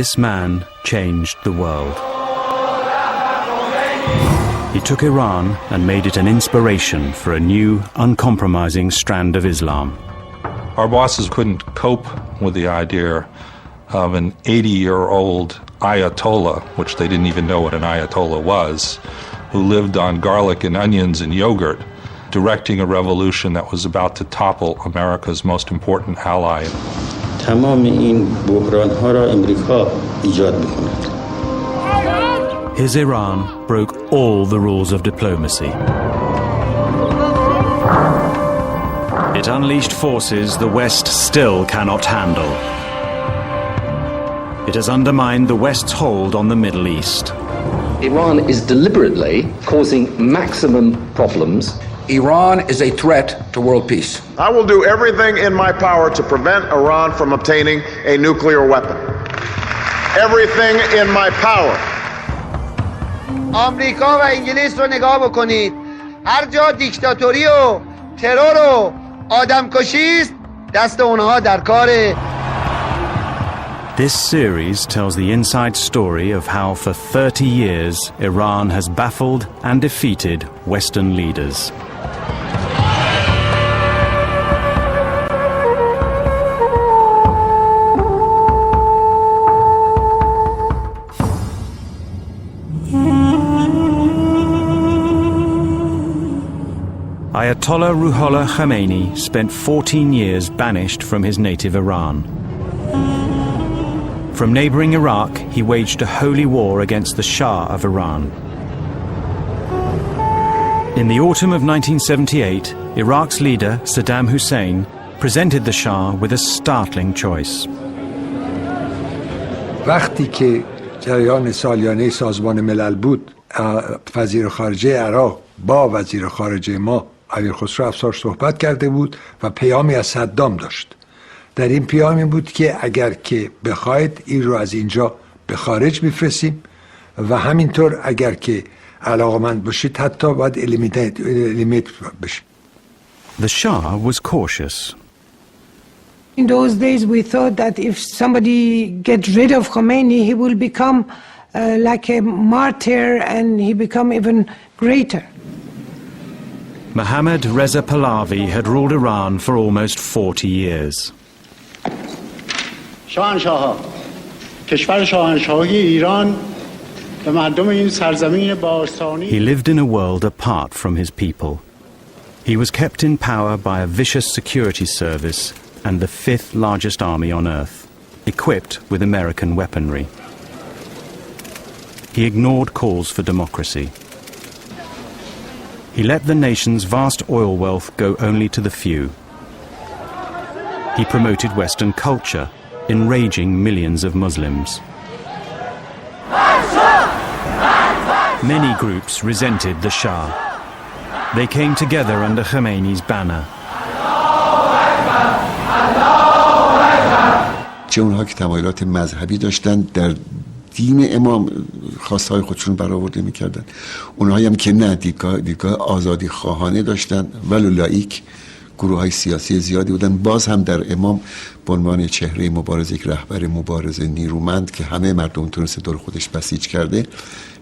This man changed the world. He took Iran and made it an inspiration for a new, uncompromising strand of Islam. Our bosses couldn't cope with the idea of an 80-year-old Ayatollah, which they didn't even know what an Ayatollah was, who lived on garlic and onions and yogurt, directing a revolution that was about to topple America's most important ally. تمام این بحران‌ها را امریکا ایجاد می‌کند. His Iran broke all the rules of diplomacy. It unleashed forces the West still cannot handle. It has undermined the West's hold on the Middle East. Iran is deliberately causing maximum problems. Iran is a threat to world peace. I will do everything in my power to prevent Iran from obtaining a nuclear weapon. Everything in my power. آمریکا و انگلیس رو نگاه بکنید. هر جا دیکتاتوری و ترور و آدمکشی است، دست اونها در کاره. This series tells the inside story of how for 30 years Iran has baffled and defeated Western leaders. Ayatollah Ruhollah Khomeini spent 14 years banished from his native Iran. From neighboring Iraq, he waged a holy war against the Shah of Iran. In the autumn of 1978, Iraq's leader, Saddam Hussein, presented the Shah with a startling choice. وقتی که جریان سالیانه سازمان ملل بود، وزیر خارجه عراق با وزیر خارجه ما امیر خسرو افسار صحبت کرده بود و پیامی از صدام داشت. در این پیام این بود که اگر که بخواید این رو از اینجا به خارج میفرستیم و همینطور اگر که علاقمند باشید حتی باید الیمیت بشیم. The Shah was cautious. In those days we thought that if somebody gets rid of Khomeini, he will become like a martyr and he become even greater. Mohammad Reza Pahlavi had ruled Iran for almost 40 years. شاهنشاه‌ها کشور شاهنشاهی ایران به مردم این سرزمین باستانی. He lived in a world apart from his people. He was kept in power by a vicious security service and the fifth largest army on earth, equipped with American weaponry. He ignored calls for democracy. He let the nation's vast oil wealth go only to the few. He promoted Western culture, enraging millions of Muslims. Many groups resented the Shah. They came together under Khomeini's banner. چه اونها که تمایلات مذهبی داشتن در دین امام خواستهای خودشون برآورده میکردن، اونهایی هم که نه دیدگاه آزادی خواهانه داشتن ولو لایک، گروه های سیاسی زیادی بودن. باز هم در امام به عنوان چهره مبارزه، یک رهبر مبارزه نیرومند که همه مردم تونسته دور خودش بسیج کرده،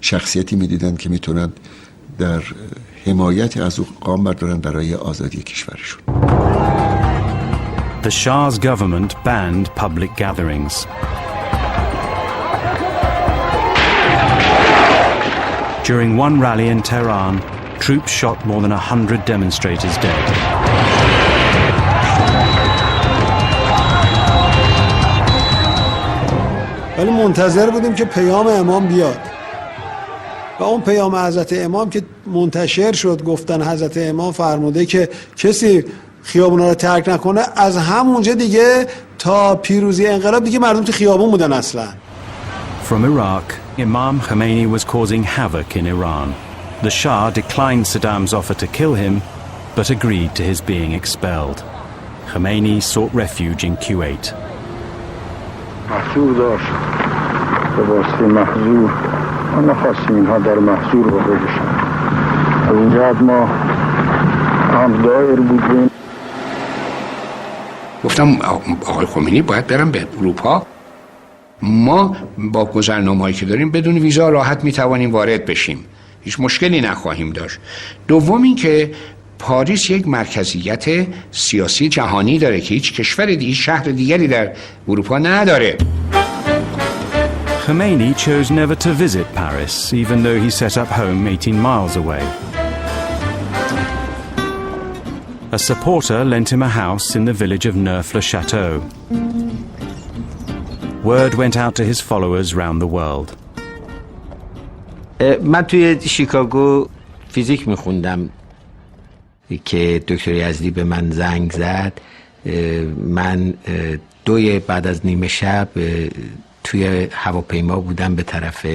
شخصیتی میدیدن که میتونن در حمایت از او قام بردارن برای آزادی کشورشون. The Shah's government banned public gatherings. During one rally in Tehran, troops shot more than 100 demonstrators dead. ولی منتظر بودیم که پیام امام بیاد و اون پیام حضرت امام که منتشر شد، گفتن حضرت امام فرموده که کسی خیابونا رو ترک نکنه، از همونجا دیگه تا پیروزی انقلاب دیگه مردم تو خیابون بودن اصلا. From Iraq, Imam Khomeini was causing havoc in Iran. The Shah declined Saddam's offer to kill him, but agreed to his being expelled. Khomeini sought refuge in Kuwait. محظور داشت به واسطه محظور ما نخواستیم اینها در محظور واقع بشن. از اینجا ما هم دایر بودیم. گفتم آقای خمینی باید برم به اروپا ما با گذرنامه‌هایی که داریم بدون ویزا راحت میتوانیم وارد بشیم، هیچ مشکلی نخواهیم داشت. دوم این که پاریس یک مرکزیت سیاسی جهانی داره که هیچ کشور دیگه، شهر دیگری در اروپا نداره. Khomeini chose never to visit Paris, even though he set up home 18 miles away. A supporter lent him a house in the village of Neuf-le-Château. Word went out to his followers round the world. من توی شیکاگو فیزیک میخوندم که دکتر یزدی به من زنگ زد. من 2 بعد از نیمه شب توی هواپیما بودم به طرف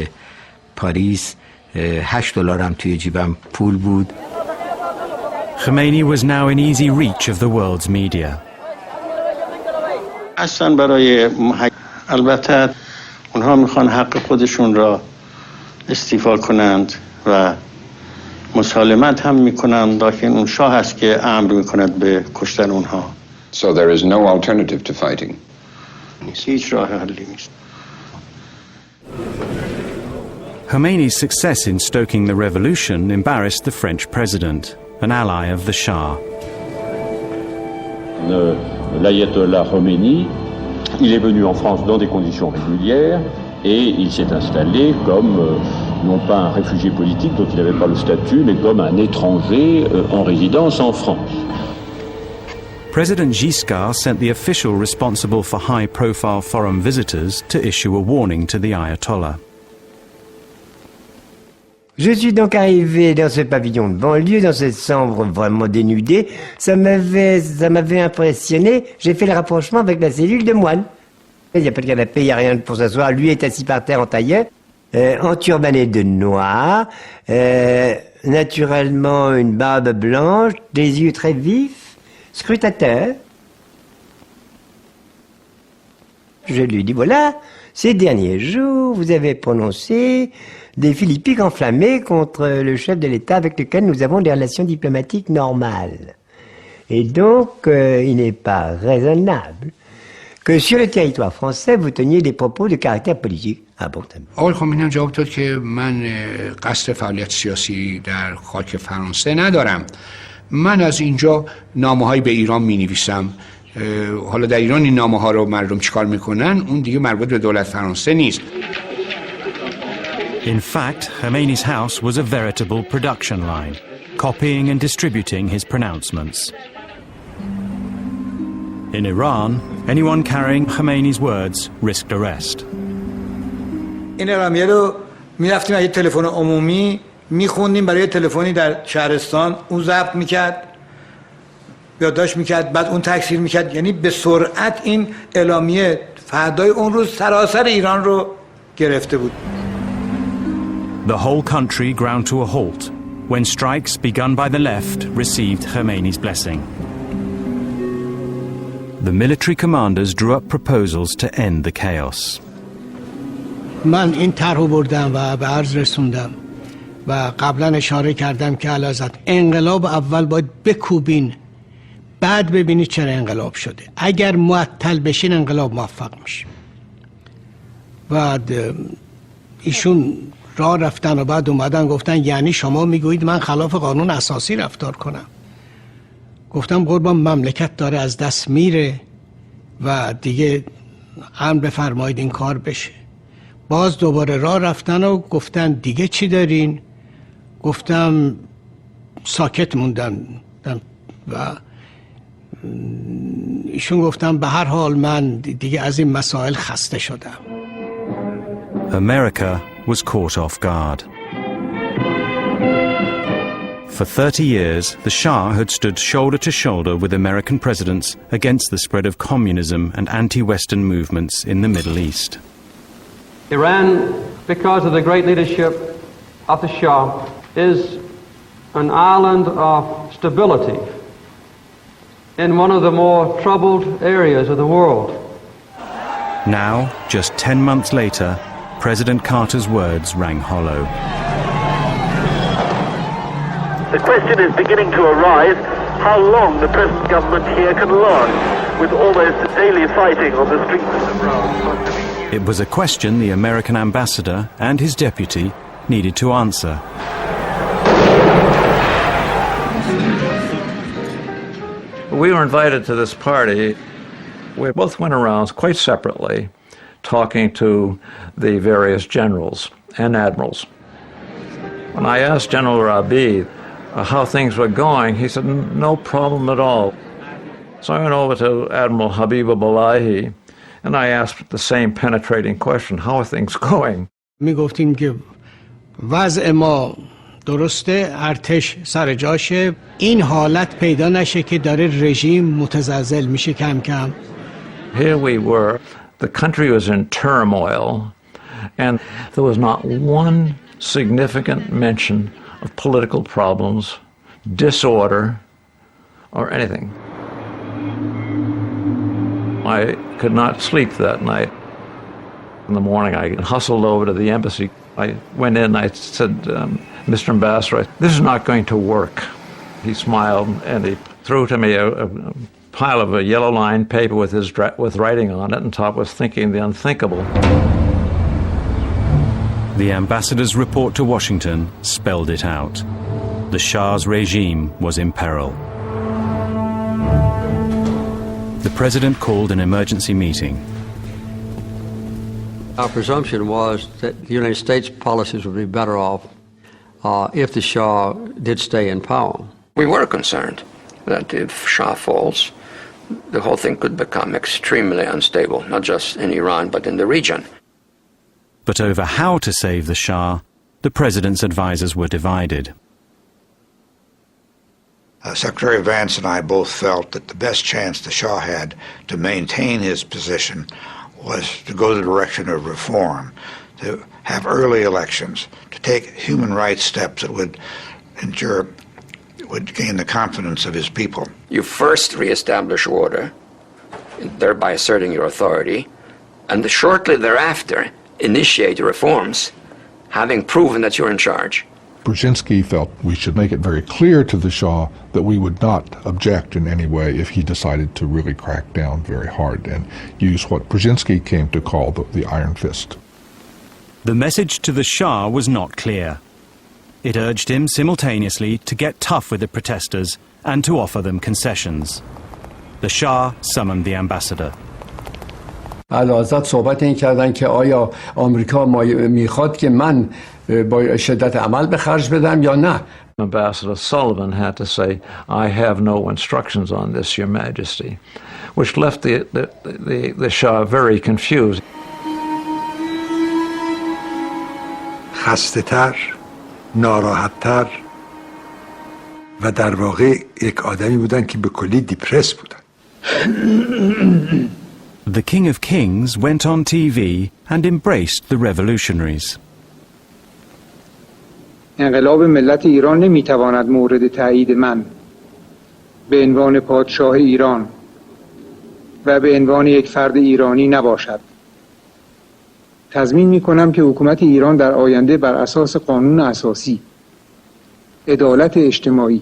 پاریس. $8 هم توی جیبم پول بود. Khomeini was now in easy reach of the world's media. اصلا برای البته اونها میخوان حق خودشون را استیفا کنند و مسالمت هم میکنند، لکن اون شاه است که امر میکند به کشتن اونها. So there is no alternative to fighting. هیچ راه حلی نیست. Khomeini's success in stoking the revolution embarrassed the French president, an ally of the Shah. L'ayatollah Khomeini, il est venu en France dans des conditions régulières et il s'est installé comme non pas un réfugié politique dont il n'avait pas le statut, mais comme un étranger en résidence en France. President Giscard sent the official responsible for high-profile foreign visitors to issue a warning to the Ayatollah. Je suis donc arrivé dans ce pavillon de banlieue, dans cette chambre vraiment dénudée. Ça m'avait impressionné. J'ai fait le rapprochement avec la cellule de moine. Il n'y a pas de canapé, il n'y a rien pour s'asseoir. Lui est assis par terre en tailleur, enturbané de noir, naturellement une barbe blanche, des yeux très vifs, scrutateur. Je lui dis, voilà, ces derniers jours, vous avez prononcé des philippiques enflammés contre le chef de l'État avec lequel nous avons des relations diplomatiques normales. Et donc, il n'est pas raisonnable que sur le territoire français, vous teniez des propos de caractère politique. Ah bon, آقای خمینی هم جواب داد که من قصد فعالیت سیاسی در خاک فرانسه ندارم. من از اینجا نامه‌هایی به ایران می‌نویسم. حالا در ایران این نامه‌ها رو مردم چیکار میکنن اون دیگه مربوط به دولت فرانسه نیست. In fact, Khomeini's house was a veritable production line, copying and distributing his pronouncements. In Iran, anyone carrying Khomeini's words risked arrest. این اعلامیه رو میرفتیم از یه تلفن عمومی میخوندیم برای تلفنی در شهرستان، اون ضبط میکرد، یادداشت میکرد، بعد اون تکثیر میکرد. یعنی به سرعت این اعلامیه فردای اون روز سراسر ایران رو گرفته بود. The whole country ground to a halt when strikes begun by the left received Khomeini's blessing. The military commanders drew up proposals to end the chaos. من این طرح رو بردم و به عرض رسوندم و قبلا اشاره کردم که علاوه انقلاب اول باید بکوبین، بعد ببینید چرا انقلاب شده. اگر معطل بشین انقلاب موفق میشه. بعد ایشون راه رفتن و بعد اومدن گفتن یعنی شما میگویید من خلاف قانون اساسی رفتار کنم؟ گفتم قربان مملکت داره از دست میره و دیگه امر بفرمایید این کار بشه. باز دوباره راه رفتن و گفتن دیگه چی دارین؟ گفتم ساکت موندن و ایشون گفتم به هر حال من دیگه از این مسائل خسته شدم. America was caught off guard. For 30 years, the Shah had stood shoulder to shoulder with American presidents against the spread of communism and anti-Western movements in the Middle East. Iran, because of the great leadership of the Shah, is an island of stability in one of the more troubled areas of the world. Now, just 10 months later, President Carter's words rang hollow. The question is beginning to arise how long the present government here can last with almost daily fighting on the streets of Iran. It was a question the American ambassador and his deputy needed to answer. We were invited to this party. We both went around quite separately, talking to the various generals and admirals. When I asked General Rabi how things were going, he said, no problem at all. So I went over to Admiral Habib Abdullahi, and I asked the same penetrating question, how are things going? می گفتیم که وضع ما درسته، ارتش سر جاشه، این حالت پیدا نشه که داره رژیم متزلزل میشه کم کم. Here we were, the country was in turmoil, and there was not one significant mention of political problems, disorder, or anything. I could not sleep that night. In the morning, I hustled over to the embassy. I went in, I said, Mr. Ambassador, this is not going to work. He smiled and he threw to me a pile of a yellow lined paper with writing on it, and top was thinking the unthinkable. The ambassador's report to Washington spelled it out. The Shah's regime was in peril. The president called an emergency meeting. Our presumption was that the United States policies would be better off if the Shah did stay in power. We were concerned that if Shah falls, the whole thing could become extremely unstable, not just in Iran, but in the region. But over how to save the Shah, the president's advisors were divided. Secretary Vance and I both felt that the best chance the Shah had to maintain his position was to go the direction of reform, to have early elections, to take human rights steps that would gain the confidence of his people. You first reestablish order, thereby asserting your authority, and shortly thereafter initiate reforms, having proven that you're in charge. Brzezinski felt we should make it very clear to the Shah that we would not object in any way if he decided to really crack down very hard and use what Brzezinski came to call the iron fist. The message to the Shah was not clear. It urged him simultaneously to get tough with the protesters and to offer them concessions. The Shah summoned the ambassador. علازت صحبت این کردن که آیا آمریکا میخواد که من با شدت عمل به خرج بدم یا نه. Ambassador Sullivan had to say, I have no instructions on this, Your Majesty, which left the Shah very confused. خسته تر، ناراحت تر و در واقع یک آدمی بودن که به کلی دیپرس بودن. The King of Kings went on TV and embraced the revolutionaries. انقلاب ملت ایران نمیتواند مورد تایید من به عنوان پادشاه ایران و به عنوان یک فرد ایرانی نباشد. تضمین میکنم که حکومت ایران در آینده بر اساس قانون اساسی، عدالت اجتماعی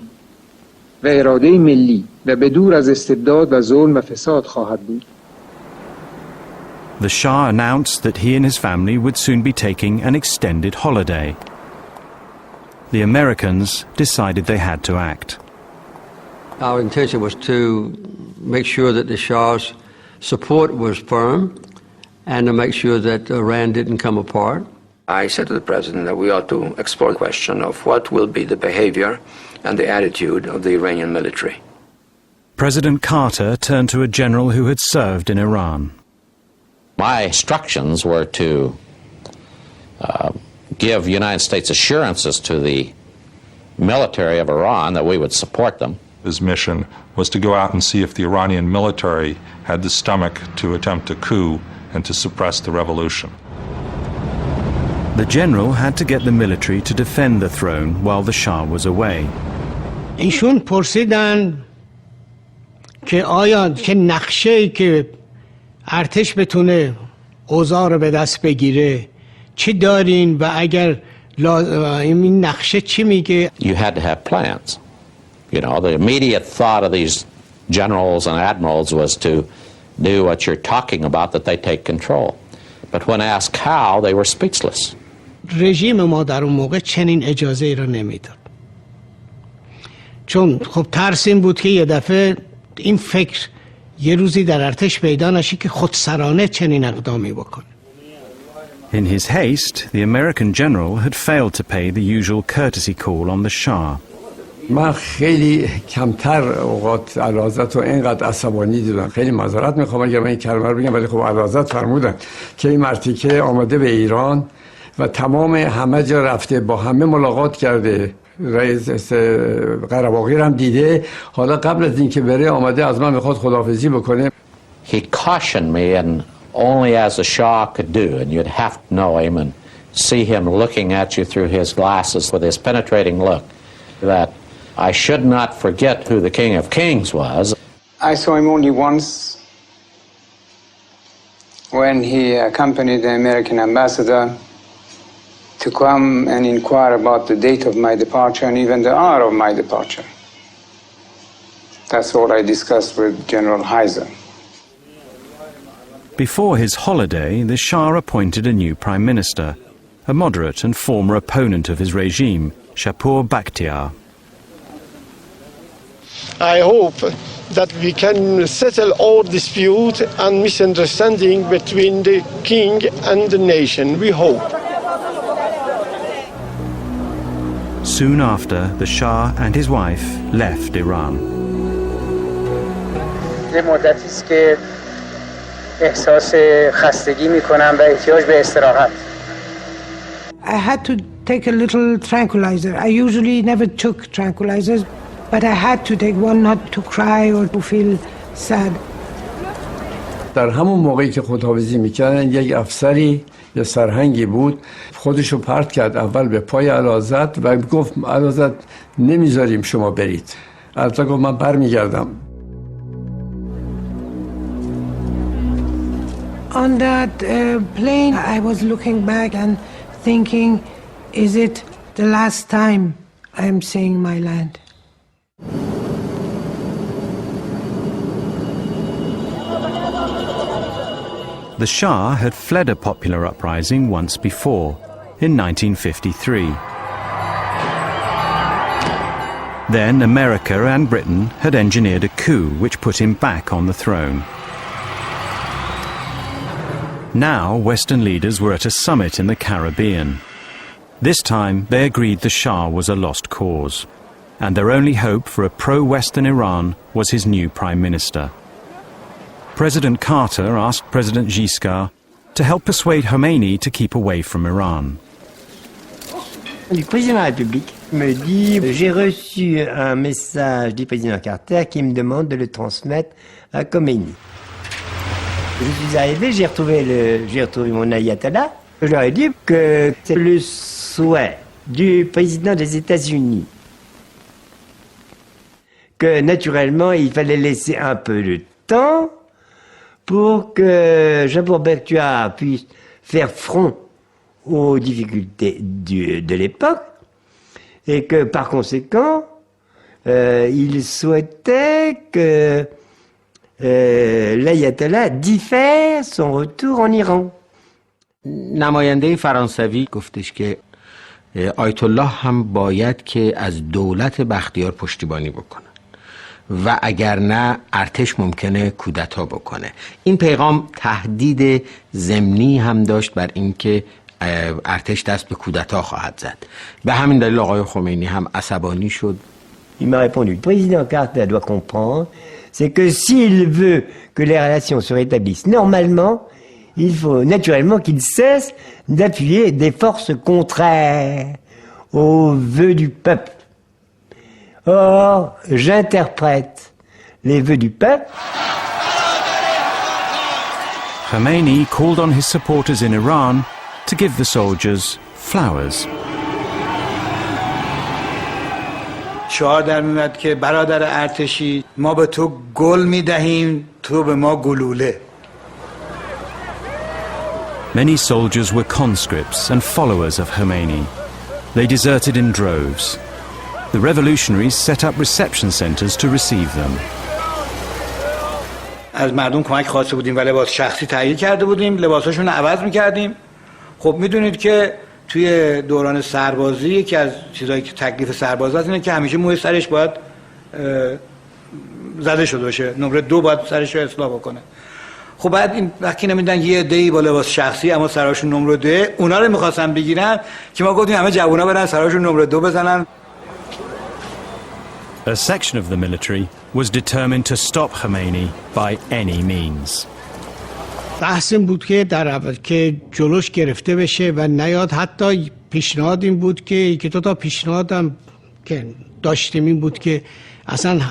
و اراده ملی و به دور از استبداد و ظلم و فساد خواهد بود. The Shah announced that he and his family would soon be taking an extended holiday. The Americans decided they had to act. Our intention was to make sure that the Shah's support was firm and to make sure that Iran didn't come apart. I said to the president that we ought to explore the question of what will be the behavior and the attitude of the Iranian military. President Carter turned to a general who had served in Iran. My instructions were to give United States assurances to the military of Iran that we would support them. His mission was to go out and see if the Iranian military had the stomach to attempt a coup and to suppress the revolution. The general had to get the military to defend the throne while the Shah was away. ایشون پرسیدن که آیا که نقشه‌ای که ارتش بتونه اوضاع رو به دست بگیره چی دارین و اگر این نقشه چی میگه؟ You had to have plans. You know, the immediate thought of these generals and admirals was to do what you're talking about, that they take control. But when asked how, they were speechless. رژیم ما در اون موقع چنین اجازه ای را نمیداد، چون خب ترس این بود که یه دفعه این فکر یه روزی در ارتش پیدا نشه که خودسرانه چنین اقدامی بکنه. In his haste, the American general had failed to pay the usual courtesy call on the Shah. من خیلی کمتر اوقات اعلیحضرت رو اینقدر عصبانی دیدم. خیلی معذرت میخوام اگر من این کلمه رو بگم، ولی خب اعلیحضرت فرمودن که این مرتیکه آمده به ایران و تمام همه جا رفته، با همه ملاقات کرده، رئیس قره‌باقی هم دیده، حالا قبل از اینکه بره آمده از من میخواد خداحافظی بکنه. He cautioned me, and only as the Shah could do, and you'd have to know him and see him looking at you through his glasses with his penetrating look, that I should not forget who the King of Kings was. I saw him only once when he accompanied the American ambassador to come and inquire about the date of my departure and even the hour of my departure. That's all I discussed with General Heiser. Before his holiday, the Shah appointed a new prime minister, a moderate and former opponent of his regime, Shapur Bakhtiar. I hope that we can settle all dispute and misunderstanding between the king and the nation. We hope. Soon after, the Shah and his wife left Iran. یه مدتی است که احساس خستگی می‌کنم و احتیاج به استراحت. I had to take a little tranquilizer. I usually never took tranquilizers, but I had to take one not to cry or to feel sad. در همون موقعی که خداحافظی میکردن یک افسری یه سرهنگی بود، خودشو پرت کرد اول به پای اعلیحضرت و گفت اعلیحضرت نمیذاریم شما برید. اعلیحضرت گفت من برمیگردم. On that plane, I was looking back and thinking, is it the last time I am seeing my land? The Shah had fled a popular uprising once before, in 1953. Then America and Britain had engineered a coup which put him back on the throne. Now Western leaders were at a summit in the Caribbean. This time they agreed the Shah was a lost cause, and their only hope for a pro-Western Iran was his new prime minister. President Carter asked President Giscard to help persuade Khomeini to keep away from Iran. Le président de la République me dit « J'ai reçu un message du président Carter qui me demande de le transmettre à Khomeini. » Je suis arrivé, j'ai retrouvé mon ayatollah. Je leur ai dit que c'est le souhait du président des États-Unis, que naturellement il fallait laisser un peu de temps pour que Shapur Bakhtiar puisse faire front aux difficultés de l'époque, et que par conséquent, il souhaitait que l'ayatollah diffère son retour en Iran. نماینده فرانسوی گفتش که آیت الله هم باید که از دولت بختیار پشتیبانی بکنه و اگر نه ارتش ممکنه کودتا بکنه. این پیغام تهدید ضمنی هم داشت بر اینکه ارتش دست به کودتا خواهد زد. به همین دلیل آقای خمینی هم عصبانی شد. Il m'a répondu, le président Carter doit comprendre, c'est que s'il veut que les relations se rétablissent normalement, il faut naturellement qu'il cesse d'appuyer des forces contraires aux vœux du peuple. Or, j'interprète les vœux du peuple. Khomeini called on his supporters in Iran to give the soldiers flowers. شعار در میاد که برادر ارتشی ما به تو گل میدهیم تو به ما گلوله. Many soldiers were conscripts and followers of Khomeini. They deserted in droves. The revolutionaries set up reception centers to receive them. از مردم کمک خواسته بودیم و لباس شخصی تهیه کرده بودیم، لباساشون رو عوض میکردیم. خب میدونید که توی دوران سربازی یکی از چیزایی که تکلیف سرباز هست اینه که همیشه موی سرش باید زده شده باشه، نمره 2 باید سرش رو اصلاح بکنه. خب بعد این وقتی نمیدن یه عده‌ای با لباس شخصی اما سراشون نمره 2، اونا رو می‌خواستن بگیرن که ما گفتیم همه جوونا برن سراشون نمره 2 بزنن. A section of the military was determined to stop Khomeini by any means. بحث این بود که در اول که جلوش گرفته بشه و نیاد. حتی پیشنهاد این بود که یکی دو تا پیشنهادم که داشتیم این بود که اصلا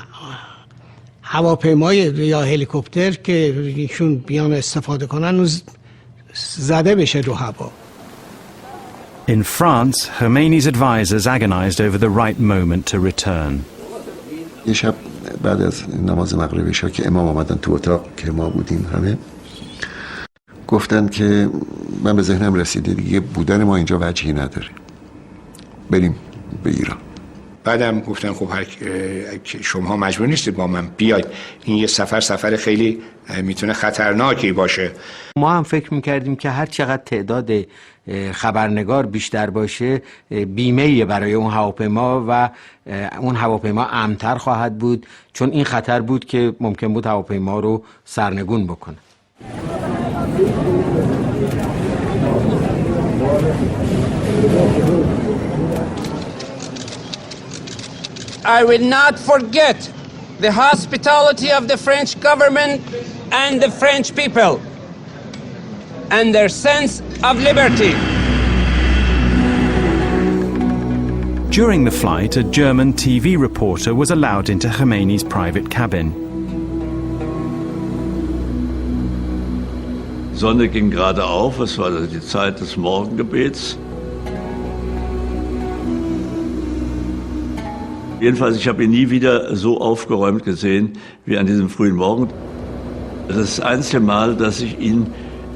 هواپیمای یا هلیکوپتر که ایشون بیان استفاده کنن زده بشه رو هوا. In France, Khomeini's advisors agonized over the right moment to return. یه شب بعد از نماز مغرب عشا که امام آمدن تو اتاق که ما بودیم همه، گفتن که من به ذهنم رسیده دیگه بودن ما اینجا وجهی نداره، بریم به ایران. بعدم گفتن خب شما مجبور نیستید با من بیاید، این یه سفر خیلی میتونه خطرناکی باشه. ما هم فکر میکردیم که هر چقدر تعداد خبرنگار بیشتر باشه بیمه‌ای برای اون هواپیما و اون هواپیما امن‌تر خواهد بود، چون این خطر بود که ممکن بود هواپیما رو سرنگون بکنه. I will not forget the hospitality of the French government and the French people and their sense of liberty. During the flight, a German TV reporter was allowed into Khomeini's private cabin. Sonne ging gerade auf, es war die Zeit des Morgengebets. Jedenfalls, ich habe ihn nie wieder so aufgeräumt gesehen wie an diesem frühen Morgen. Das ist das einzige Mal, dass ich ihn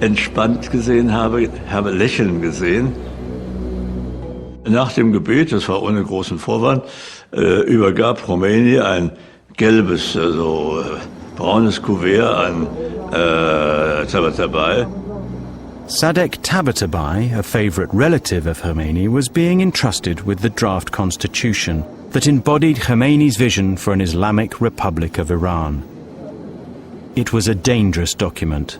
entspannt gesehen habe lächeln gesehen. Nach dem Gebet, das war ohne großen Vorwand, übergab Khomeini ein gelbes, braunes Kuvert an Tabatabai. Sadek Tabatabai, a favorite relative of Khomeini, was being entrusted with the draft constitution that embodied Khomeini's vision for an Islamic Republic of Iran. It was a dangerous document.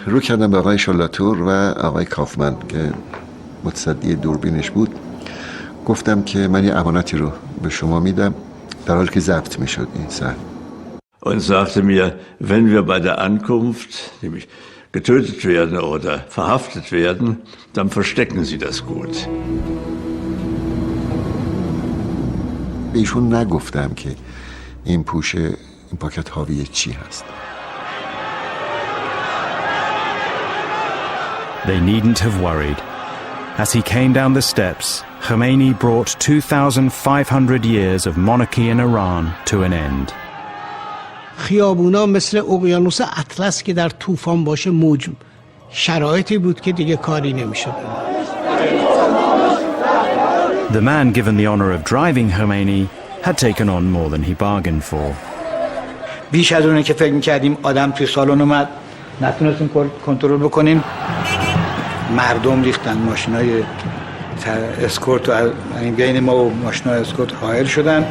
رو کردم به آقای شلاتور و آقای کافمن که متصدی دوربینش بود، گفتم که من یه امانتی رو به شما میدم در حالی که ضبط میشد این صحنه. Und sagte mir, wenn wir bei der Ankunft nämlich getötet werden oder verhaftet werden, dann verstecken Sie das gut. به ایشون نگفتم که این پاکت حاوی چی هست. They needn't have worried. As he came down the steps, Khomeini brought 2,500 years of monarchy in Iran to an end. خیابونا مثل اقیانوس اطلس که در طوفان باشه موج، شرایطی بود که دیگه کاری نمی‌شد. The man given the honor of driving Khomeini had taken on more than he bargained for. بیش از اونه که فکر می‌کردیم. آدم توی سالن اومد، نتونستیم کنترل بکنیم. مردم ریختن، ماشینای اسکورت و بین ما و ماشینای اسکورت حائل شدن.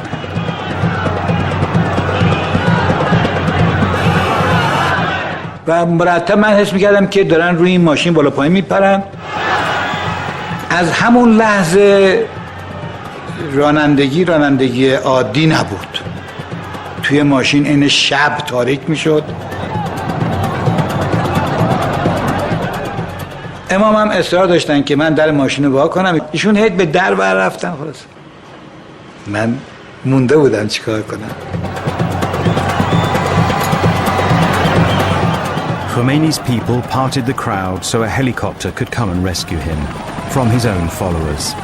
و مرتب من حس می‌کردم که دارن روی این ماشین بالا پایین میپرن. از همون لحظه رانندگی عادی نبود. توی ماشین این شب تاریک میشد. امام هم اصرار داشتن که من در ماشین رو وا کنم. ایشون هیچ به در بر رفتن. خلاص من مونده بودم چیکار کنم. Khomeini's people parted the crowd so a helicopter could come and rescue him from his own followers.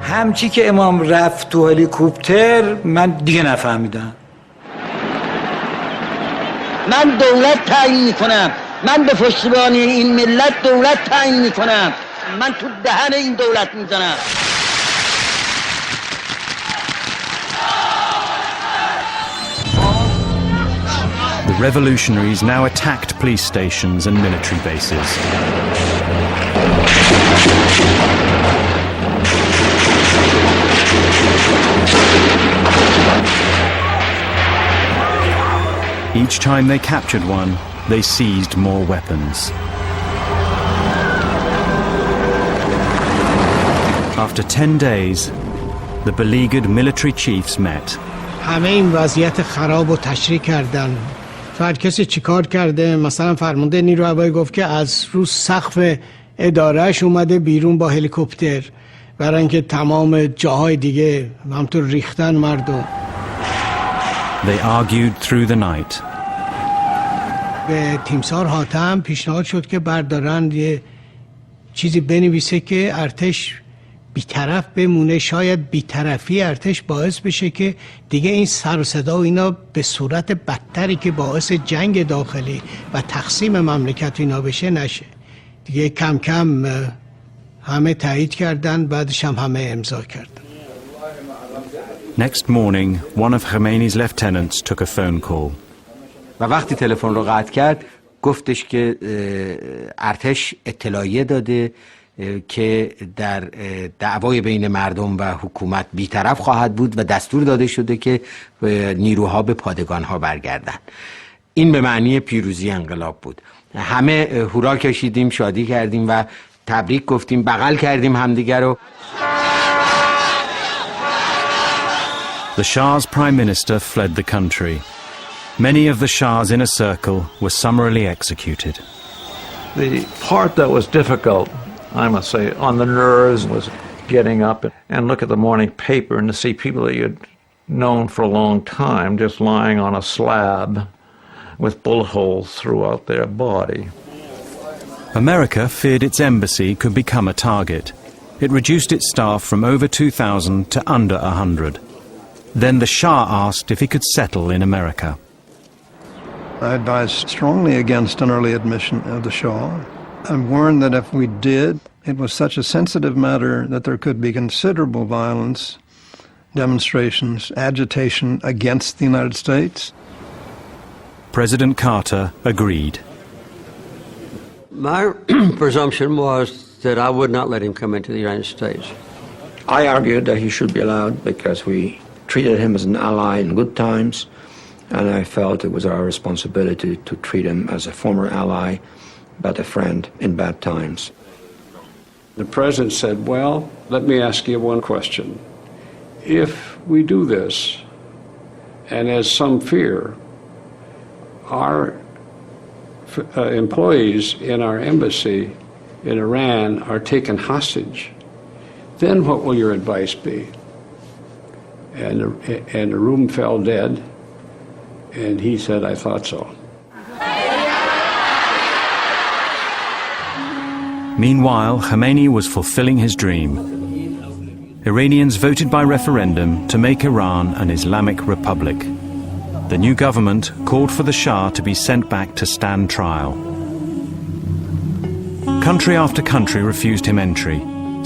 همچی که امام رفت تو هلیکوپتر من دیگه نفهمیدم. من دولت تعیین میکنم، من به پشتیبانی این ملت دولت تعیین میکنم، من تو دهن این دولت میزنم. Revolutionaries now attacked police stations and military bases. Each time they captured one, they seized more weapons. After 10 days, the beleaguered military chiefs met. همه این وضعیت خراب رو تشریح کردن. هر کسی چیکار کرده؟ مثلا فرمانده نیروی هوایی گفت که از رو سقف ادارهش اومده بیرون با هلیکوپتر برای اینکه تمام جاهای دیگه همطور ریختن مردم. They argued through the night. به تیمسار حاتم پیشنهاد شد که بردارن یه چیزی بنویسه که ارتش بیطرف بمونه. شاید بیطرفی ارتش باعث بشه که دیگه این سر و صدا و اینا به صورت بدتری که باعث جنگ داخلی و تقسیم مملکت اینا بشه نشه. دیگه کم کم همه تایید کردن، بعدش هم همه امضا کردن. Next morning, one of Khomeini's lieutenants took a phone call. و وقتی تلفن رو قطع کرد گفتش که ارتش اطلاعیه داده که در دعوای بین مردم و حکومت بیطرف خواهد بود و دستور داده شده که نیروها به پادگانها برگردن. این به معنی پیروزی انقلاب بود. همه هورا کشیدیم، شادی کردیم و تبریک گفتیم، بغل کردیم همدیگر رو. The Shah's prime minister fled the country. Many of the Shah's inner circle were summarily executed. The part that was difficult, I must say, on the nerves was getting up and look at the morning paper and to see people that you'd known for a long time just lying on a slab with bullet holes throughout their body. America feared its embassy could become a target. It reduced its staff from over 2,000 to under 100. Then the Shah asked if he could settle in America. I advised strongly against an early admission of the Shah. I warned that if we did, it was such a sensitive matter that there could be considerable violence, demonstrations, agitation against the United States. President Carter agreed. My presumption was that I would not let him come into the United States. I argued that he should be allowed because we treated him as an ally in good times, and I felt it was our responsibility to treat him as a former ally, but a friend in bad times. The president said, well, let me ask you one question. If we do this, and as some fear, our employees in our embassy in Iran are taken hostage, then what will your advice be? And the room fell dead, and he said, I thought so. Meanwhile, Khomeini was fulfilling his dream. Iranians voted by referendum to make Iran an Islamic republic. The new government called for the Shah to be sent back to stand trial. Country after country refused him entry,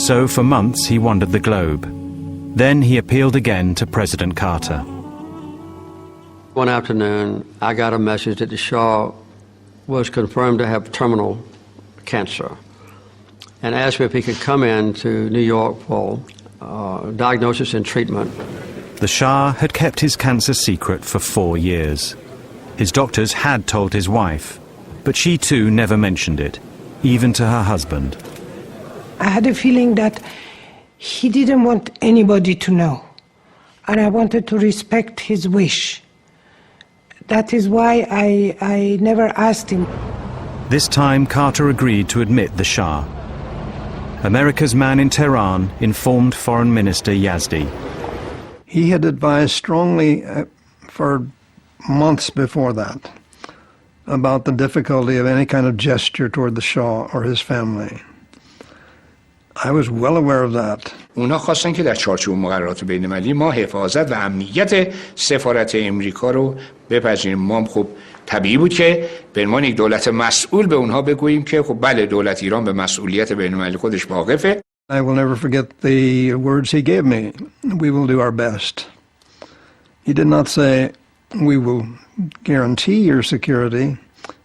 so for months he wandered the globe. Then he appealed again to President Carter. One afternoon, I got a message that the Shah was confirmed to have terminal cancer and asked me if he could come in to New York for diagnosis and treatment. The Shah had kept his cancer secret for 4 years. His doctors had told his wife, but she too never mentioned it, even to her husband. I had a feeling that he didn't want anybody to know, and I wanted to respect his wish. That is why I never asked him. This time Carter agreed to admit the Shah. America's man in Tehran informed Foreign Minister Yazdi. He had advised strongly for months before that about the difficulty of any kind of gesture toward the Shah or his family. I was well aware of that. اونا خواستن که در چارچوب مقررات بین‌المللی ما حفاظت و امنیت سفارت امریکا رو بپذیریم. ما خب طبیعی بود که به عنوان یک دولت مسئول به اونها بگوییم که خب بله دولت ایران به مسئولیت بین‌المللی خودش واقفه. I will never forget the words he gave me. We will do our best. He did not say, we will guarantee your security.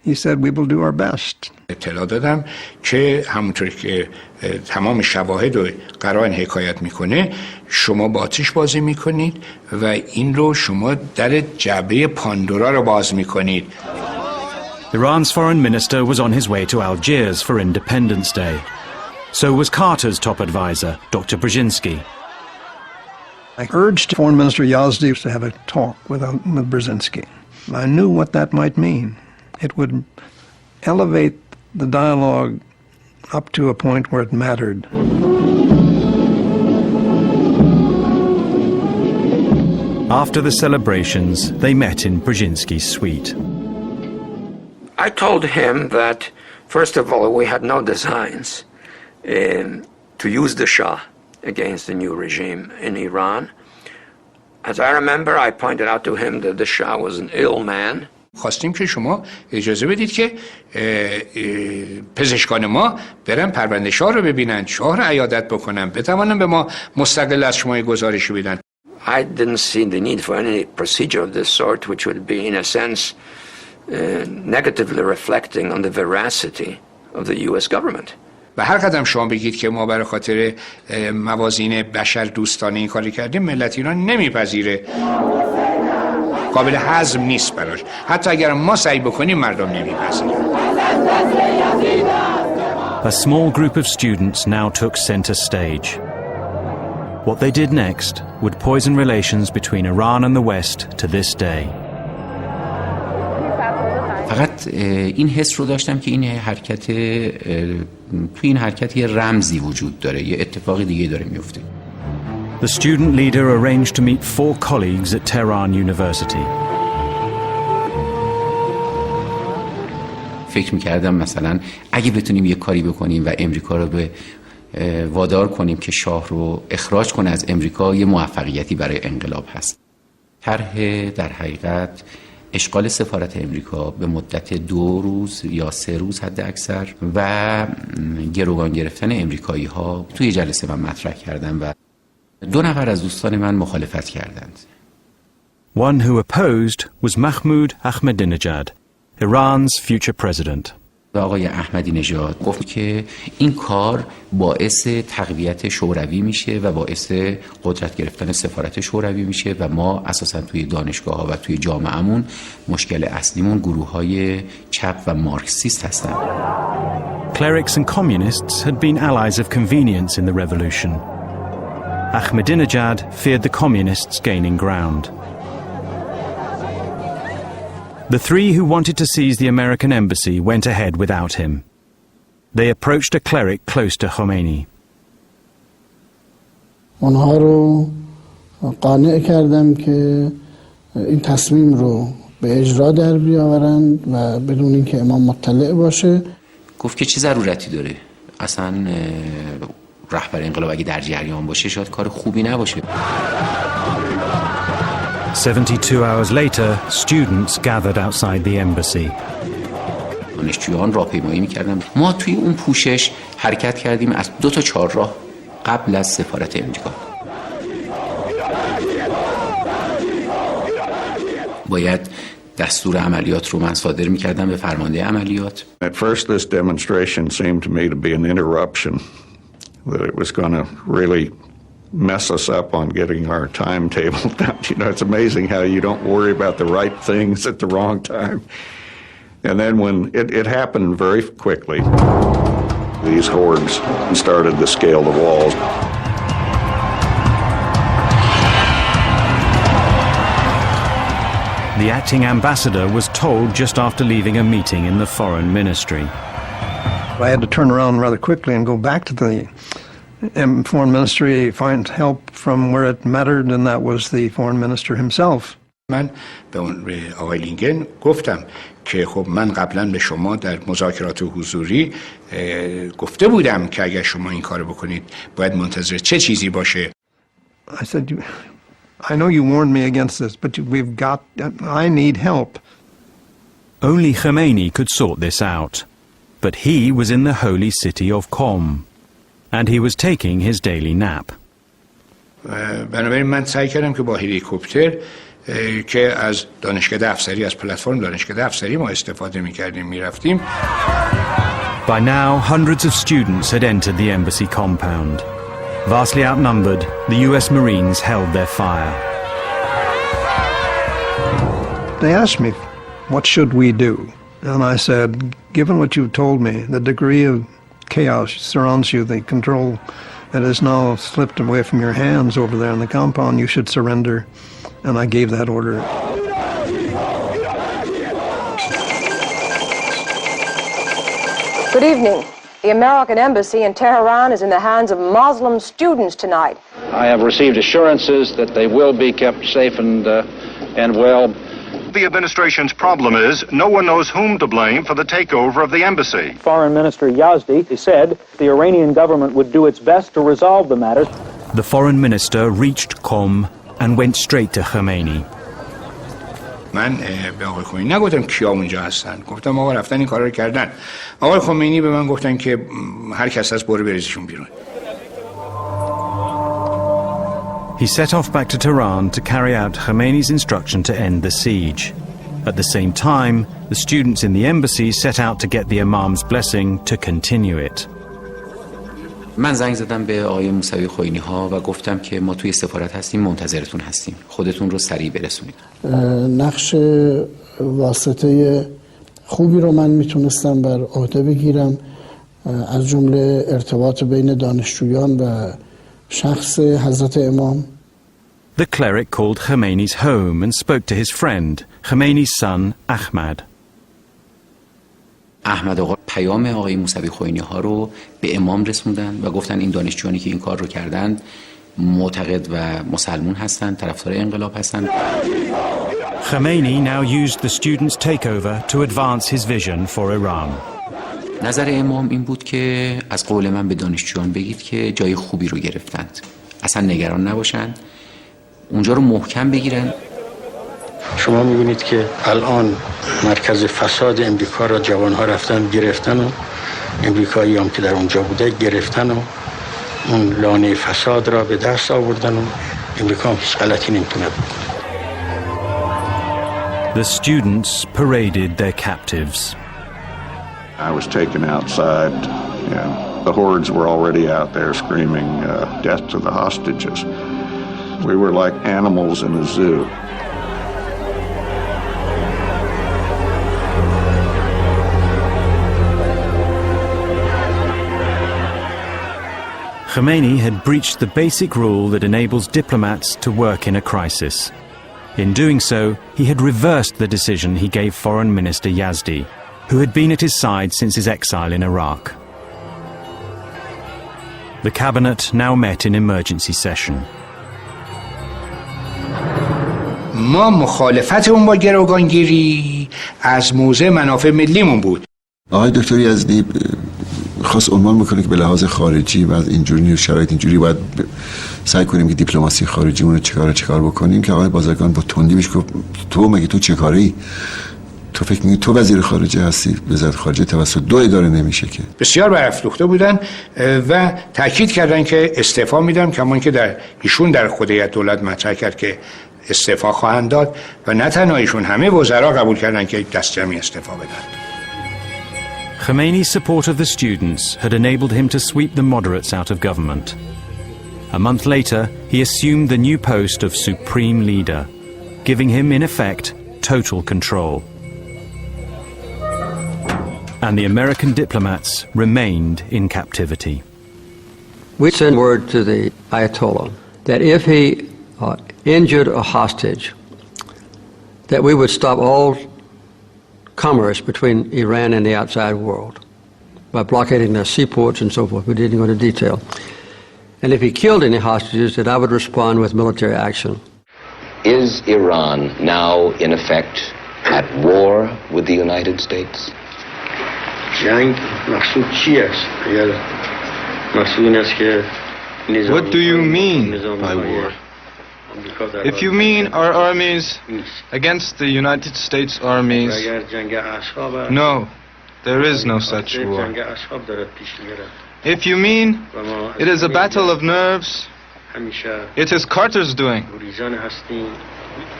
He said, we will do our best. اطلاع دادم که همونطور که تمام شواهد و قرائن حکایت میکنه شما با آتش بازی میکنید و این رو شما در جعبه پاندورا رو باز میکنید. Iran's foreign minister was on his way to Algiers for Independence Day. So was Carter's top advisor, Dr. Brzezinski. I urged Foreign Minister Yazdi to have a talk with Brzezinski. I knew what that might mean. It would elevate the dialogue up to a point where it mattered. After the celebrations, they met in Brzezinski's suite. I told him that, first of all, we had no designs to use the Shah against the new regime in Iran. As I remember, I pointed out to him that the Shah was an ill man. خواستیم که شما اجازه بدید که پزشکان ما برن پرونده شاه رو ببینن، شاه رو عیادت بکنن، بتوانن به ما مستقل از شما گزارشی بدن. I didn't see the need for any procedure of this sort, which would be, in a sense, negatively reflecting on the veracity of the U.S. government. و هر قدم شما بگید که ما برای خاطر موازین بشر دوستانه این کاری کردیم، ملت ایران نمیپذیره. قابل هضم نیست براش. حتی اگر ما سعی بکنیم مردم نمیپذیرن. A small group of students now took center stage. What they did next would poison relations between Iran and the West to this day. فقط این حس رو داشتم که این حرکت توی این حرکت یه رمزی وجود داره، یه اتفاق دیگه داره میفته. The student leader arranged to meet 4 colleagues at Tehran University. فکر می‌کردم مثلا اگه بتونیم یه کاری بکنیم و امریکا رو به وادار کنیم که شاه رو اخراج کنه از امریکا، یه موفقیتی برای انقلاب هست. طرح در حقیقت اشغال سفارت امریکا به مدت 2 روز یا 3 روز حد اکثر و گروگان گرفتن امریکایی ها توی جلسه من مطرح کردم و 2 نفر از دوستان من مخالفت کردند. One who opposed was Mahmoud Ahmadinejad, Iran's future president. آقای احمدی نژاد گفت که این کار باعث تقویت شوروی میشه و باعث قدرت گرفتن سفارت شوروی میشه و ما اساسا توی دانشگاه ها و توی جامعهمون مشکل اصلیمون گروه های چپ و مارکسیست هستن. Clerics and communists had been allies of convenience in the revolution. Ahmadinejad feared the communists gaining ground. The 3 who wanted to seize the American embassy went ahead without him. They approached a cleric close to Khomeini. اونها رو قانع کردم که این تصمیم رو به اجرا در بیاورند و بدون اینکه امام مطلع باشه. گفت که چه ضرورتی داره؟ اصلا رهبر انقلاب اگه در جریان باشه شاید کار خوبی نباشه. 72 hours later, students gathered outside the embassy. دانشجویان راهپیمایی می‌کردن. ما توی اون پوشش حرکت کردیم از 2 تا 4 راه قبل از سفارت امریکا. باید دستور عملیات رو من صادر می‌کردم به فرمانده عملیات. At first this demonstration seemed to me to be an interruption, that it was going to really mess us up on getting our timetable down. You know, it's amazing how you don't worry about the right things at the wrong time. And then when it happened very quickly, these hordes started to scale the walls. The acting ambassador was told just after leaving a meeting in the foreign ministry. I had to turn around rather quickly and go back to the foreign ministry, find help from where it mattered, and that was the foreign minister himself. من به آقای لینگن گفتم که خب من قبلا به شما در مذاکرات حضوری گفته بودم که اگر شما این کارو بکنید باید منتظر چه چیزی باشه. I said, I know you warned me against this, but I need help. Only Khomeini could sort this out, but he was in the holy city of Qom, and he was taking his daily nap. بنابراین من سعی کردم که با هلیکوپتر که از دانشکده افسری، از پلتفرم دانشکده افسری ما استفاده می‌کردیم، می‌رفتیم. By now, hundreds of students had entered the embassy compound. Vastly outnumbered, the US Marines held their fire. They asked me, what should we do? And I said, given what you've told me, the degree of chaos surrounds you, the control that has now slipped away from your hands over there in the compound, you should surrender. And I gave that order. Good evening. The American embassy in Tehran is in the hands of Muslim students tonight. I have received assurances that they will be kept safe and well. The administration's problem is no one knows whom to blame for the takeover of the embassy. Foreign Minister Yazdi said the Iranian government would do its best to resolve the matter. The foreign minister reached Qom and went straight to Khomeini. من به آقای خمینی نگفتم کیا اونجا هستن، گفتم آقا رفتن این کارا رو کردن. آقای خمینی به من گفتن که هر کس هست برو بریزشون بیرون. He set off back to Tehran to carry out Khomeini's instruction to end the siege. At the same time, the students in the embassy set out to get the Imam's blessing to continue it. من زنگ زدم به آقای موسوی خوئینی ها و گفتم که ما توی سفارت هستیم، منتظرتون هستیم، خودتون رو سریع برسونید. نقش واسطه خوبی رو من میتونستم بر عهده بگیرم، از جمله ارتباط بین دانشجویان و شخص حضرت امام. The cleric called Khomeini's home and spoke to his friend, Khomeini's son, Ahmad. احمد آقا پیام آقای موسوی خوئینی ها رو به امام رسوندن و گفتن این دانشجویانی که این کار رو کردن معتقد و مسلمون هستند، طرفدار انقلاب هستند. Khomeini now used the students' takeover to advance his vision for Iran. نظر امام این بود که از قول من به دانشجویان بگید که جای خوبی رو گرفتند، اصلا نگران نباشند، اونجا رو محکم بگیرن. شما می‌بینید که الان مرکز فساد امریکا را جوان‌ها رفتن گرفتن و امریکایی هم که در اونجا بوده گرفتن و اون لانه فساد را به دست آوردن و امریکا هم هیچ غلطی نمی‌تونه بکنه. The students paraded their captives. I was taken outside. The hordes were already out there screaming death to the hostages. We were like animals in a zoo. Khomeini had breached the basic rule that enables diplomats to work in a crisis. In doing so, he had reversed the decision he gave Foreign Minister Yazdi, who had been at his side since his exile in Iraq. The cabinet now met in emergency session. ما مخالفتمون با گروگانگیری از موضع منافع ملیمون بود. آقای دکتر یزدی خواست عنوان میکنه که به لحاظ خارجی و از اینجوری شرایط اینجوری باید سعی کنیم که دیپلماسی خارجیمون رو چیکار بکنیم، که آقای بازرگان با تندی بهش گفت تو چه کاری؟ تو فکر می‌کنی تو وزیر خارجه هستی؟ وزارت خارجه توسط دو اداره نمیشه که. بسیار برافروخته بودن و تاکید کردن که استعفا میدن، کما اینکه ایشون در خود هیئت دولت مطرح کرد که استعفا خواهند داد و نه تنها ایشون، همه وزرا قبول کردن که دست جمعی استعفا بدن. Khomeini's support of the students had enabled him to sweep the moderates out of government. A month later, he assumed the new post of Supreme Leader, giving him, in effect, total control. And the American diplomats remained in captivity. We sent word to the Ayatollah that if he injured a hostage, that we would stop all commerce between Iran and the outside world by blockading their seaports and so forth. We didn't go into detail. And if he killed any hostages, that I would respond with military action. Is Iran now, in effect, at war with the United States? What do you mean by war? If you mean our armies against the United States armies, no, there is no such war. If you mean it is a battle of nerves, it is Carter's doing.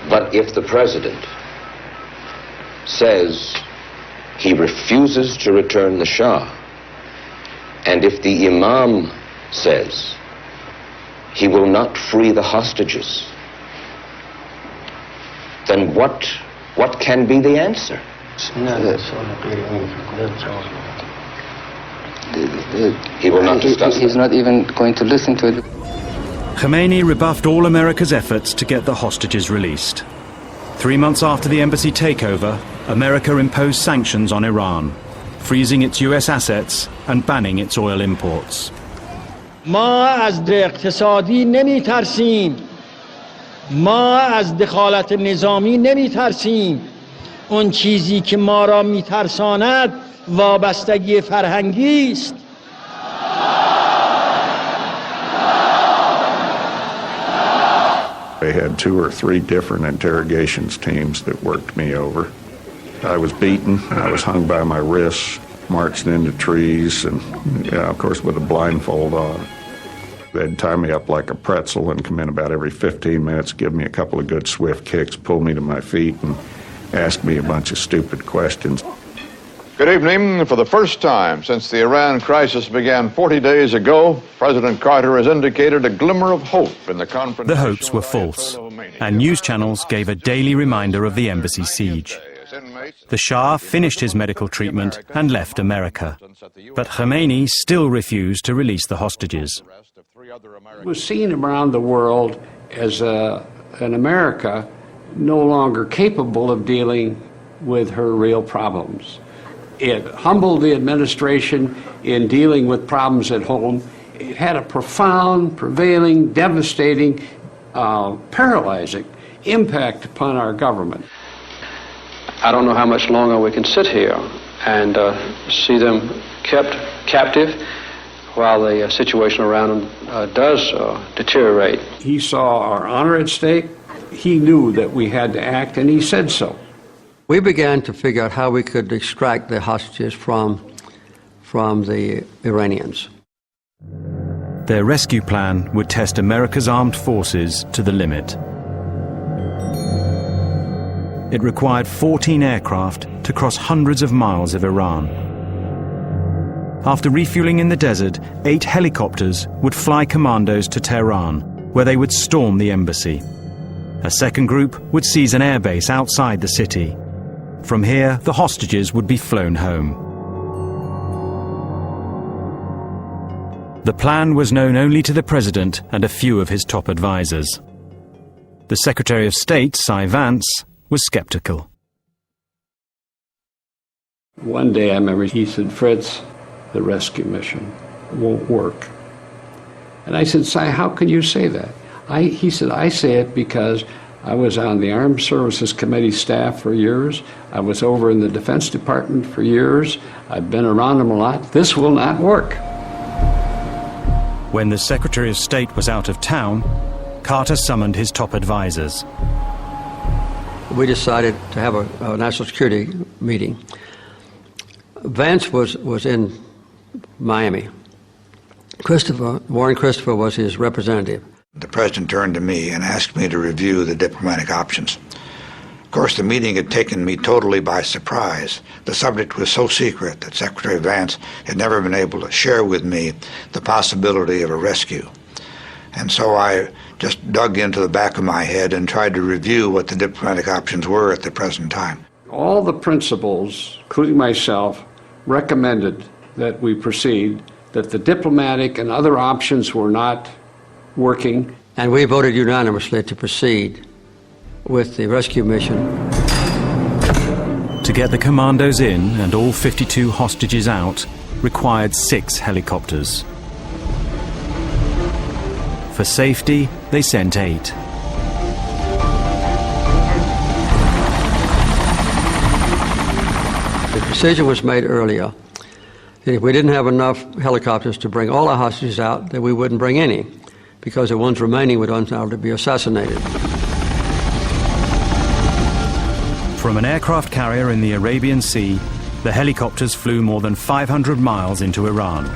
But if the president says he refuses to return the Shah, and if the Imam says he will not free the hostages, then what can be the answer? He will not discuss He's not even going to listen to it. Khomeini rebuffed all America's efforts to get the hostages released. 3 months after the embassy takeover, America imposed sanctions on Iran, freezing its US assets and banning its oil imports. ما از اقتصادی نمی ترسیم، ما از دخالت نظامی نمی ترسیم. اون چیزی که ما را می ترساند وابستگی فرهنگی است. They had 2 or 3 different interrogations teams that worked me over. I was beaten, I was hung by my wrists, marched into trees, and of course with a blindfold on. They'd tie me up like a pretzel and come in about every 15 minutes, give me a couple of good swift kicks, pull me to my feet, and ask me a bunch of stupid questions. Good evening. For the first time since the Iran crisis began 40 days ago, President Carter has indicated a glimmer of hope in the confrontation. The hopes were false, and news channels gave a daily reminder of the embassy siege. The Shah finished his medical treatment and left America, but Khomeini still refused to release the hostages. It was seen around the world as an America no longer capable of dealing with her real problems. It humbled the administration in dealing with problems at home. It had a profound, prevailing, devastating, paralyzing impact upon our government. I don't know how much longer we can sit here and see them kept captive while the situation around them does deteriorate. He saw our honor at stake. He knew that we had to act, and he said so. We began to figure out how we could extract the hostages from the Iranians. Their rescue plan would test America's armed forces to the limit. It required 14 aircraft to cross hundreds of miles of Iran. After refueling in the desert, 8 helicopters would fly commandos to Tehran, where they would storm the embassy. A second group would seize an airbase outside the city. From here, the hostages would be flown home. The plan was known only to the president and a few of his top advisors. The Secretary of State, Cy Vance, was skeptical. One day I remember he said, "Fritz, the rescue mission won't work." And I said, "Cy, how can you say that?" He said, "I say it because I was on the Armed Services Committee staff for years. I was over in the Defense Department for years. I've been around them a lot. This will not work." When the Secretary of State was out of town, Carter summoned his top advisors. We decided to have a national security meeting. Vance was in Miami. Warren Christopher was his representative. The president turned to me and asked me to review the diplomatic options. Of course, the meeting had taken me totally by surprise. The subject was so secret that Secretary Vance had never been able to share with me the possibility of a rescue. And so I just dug into the back of my head and tried to review what the diplomatic options were at the present time. All the principals, including myself, recommended that we proceed, that the diplomatic and other options were not working. And we voted unanimously to proceed with the rescue mission. To get the commandos in and all 52 hostages out required 6 helicopters. For safety, they sent 8. The decision was made earlier that if we didn't have enough helicopters to bring all our hostages out, that we wouldn't bring any, because the ones remaining would undoubtedly be assassinated. From an aircraft carrier in the Arabian Sea, the helicopters flew more than 500 miles into Iran.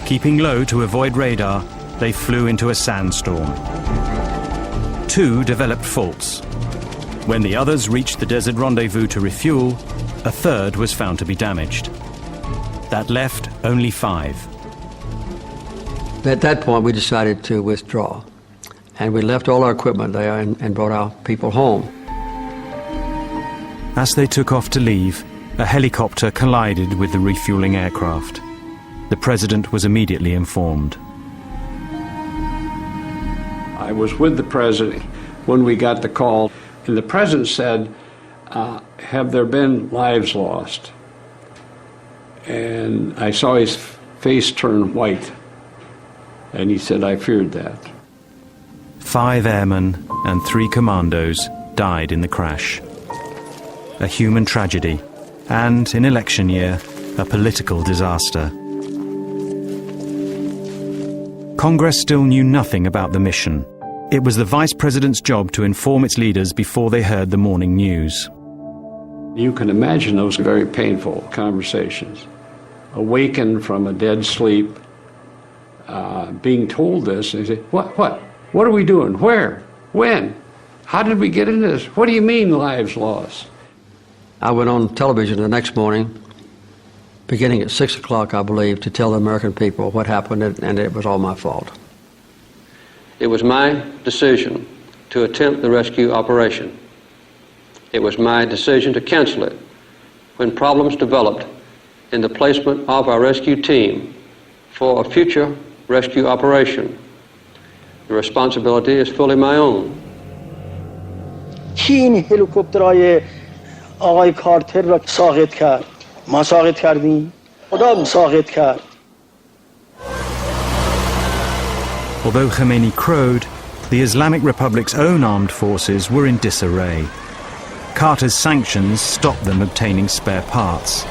Keeping low to avoid radar, they flew into a sandstorm. 2 developed faults. When the others reached the desert rendezvous to refuel, a third was found to be damaged. That left only 5. At that point, we decided to withdraw. And we left all our equipment there and brought our people home. As they took off to leave, a helicopter collided with the refueling aircraft. The president was immediately informed. I was with the president when we got the call, and the president said, have there been lives lost? And I saw his face turn white, and he said, I feared that. 5 airmen and 3 commandos died in the crash. A human tragedy, and in election year, a political disaster. Congress still knew nothing about the mission. It was the Vice President's job to inform its leaders before they heard the morning news. You can imagine those very painful conversations. Awakened from a dead sleep, being told this, and they say, what are we doing? Where? When? How did we get into this? What do you mean lives lost? I went on television the next morning, beginning at 6 o'clock, I believe, to tell the American people what happened, and it was all my fault. It was my decision to attempt the rescue operation. It was my decision to cancel it when problems developed in the placement of our rescue team for a future rescue operation. The responsibility is fully my own. کی این هلیکوپترهای آقای کارتر را ساقط کرد؟ ما ساقط کردیم؟ خدا ساقط کرد. Although Khomeini crowed, the Islamic Republic's own armed forces were in disarray. Carter's sanctions stopped them obtaining spare parts.